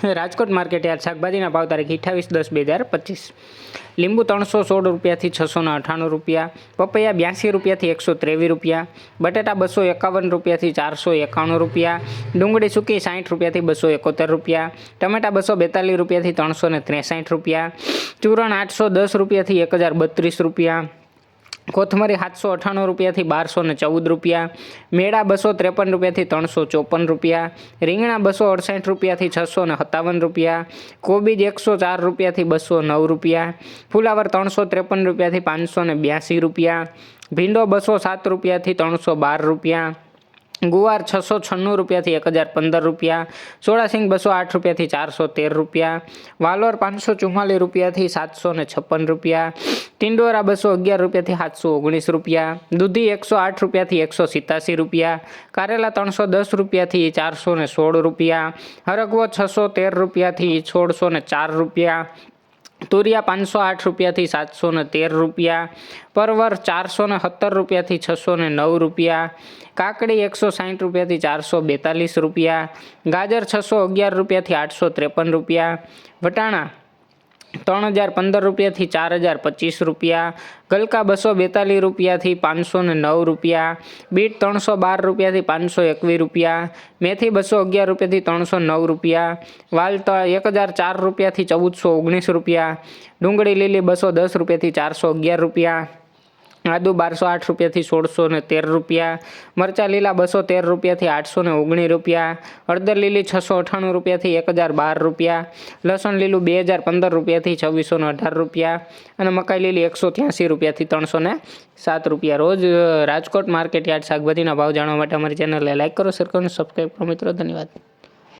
Rajkot market yard શાકભાજીના ભાવ તારીખ 28/10/2025। લીંબુ 316 રૂપિયાથી 698 રૂપિયા, પપૈયા 82 રૂપિયાથી 123 રૂપિયા, બટાટા 251 રૂપિયાથી 491 રૂપિયા, ડુંગળી સૂકી 60 રૂપિયાથી 271 રૂપિયા, ટમેટા 242 રૂપિયાથી 363 રૂપિયા, ચૂરણ 810 રૂપિયાથી 1032 રૂપિયા, કોથમરી 798 રૂપિયાથી 1214 રૂપિયા, મેળા 253 રૂપિયાથી 354 રૂપિયા, રીંગણા 268 રૂપિયાથી 657 રૂપિયા, કોબીજ 104 રૂપિયાથી 209 રૂપિયા, ફુલાવર 353 રૂપિયાથી 582 રૂપિયા, ભીંડો 207 રૂપિયાથી 312 રૂપિયા, ગુવાર 696 રૂપિયાથી 1015 રૂપિયા, સોળાસિંગ 208 રૂપિયાથી 413 રૂપિયા, વાલોર 544 રૂપિયાથી 756 રૂપિયા, ટિંડોરા 211 રૂપિયાથી 719 રૂપિયા, દૂધી 108 રૂપિયાથી 187 રૂપિયા, કારેલા 310 રૂપિયાથી 416 રૂપિયા, હરગવો 613 રૂપિયાથી 1604 રૂપિયા, તુરિયા 508 રૂપિયાથી 713 રૂપિયા, પરવર 417 રૂપિયાથી 609 રૂપિયા, કાકડી 160 રૂપિયાથી 442 રૂપિયા, ગાજર 611 રૂપિયાથી 853 રૂપિયા, વટાણા 3015 રૂપિયાથી 4025 રૂપિયા, ગલકા 242 રૂપિયાથી 509 રૂપિયા, બીટ 312 રૂપિયાથી 521 રૂપિયા, મેથી 211 રૂપિયાથી 309 રૂપિયા, વાલ 1004 રૂપિયાથી 1419 રૂપિયા, ડુંગળી લીલી 210 રૂપિયાથી 411 રૂપિયા, આદુ 1208 રૂપિયાથી 1613 રૂપિયા, મરચાં લીલા 213 રૂપિયાથી 819 રૂપિયા, હળદર લીલી 698 રૂપિયાથી 1012 રૂપિયા, લસણ લીલું 2015 રૂપિયાથી 2618 રૂપિયા અને મકાઈ લીલી 183 રૂપિયાથી 307 રૂપિયા। રોજ રાજકોટ માર્કેટ યાર્ડ શાકભાજીના ભાવ જાણવા માટે અમારી ચેનલને લાઈક કરો, શેર કરો અને સબસ્ક્રાઈબ કરો મિત્રો। ધન્યવાદ।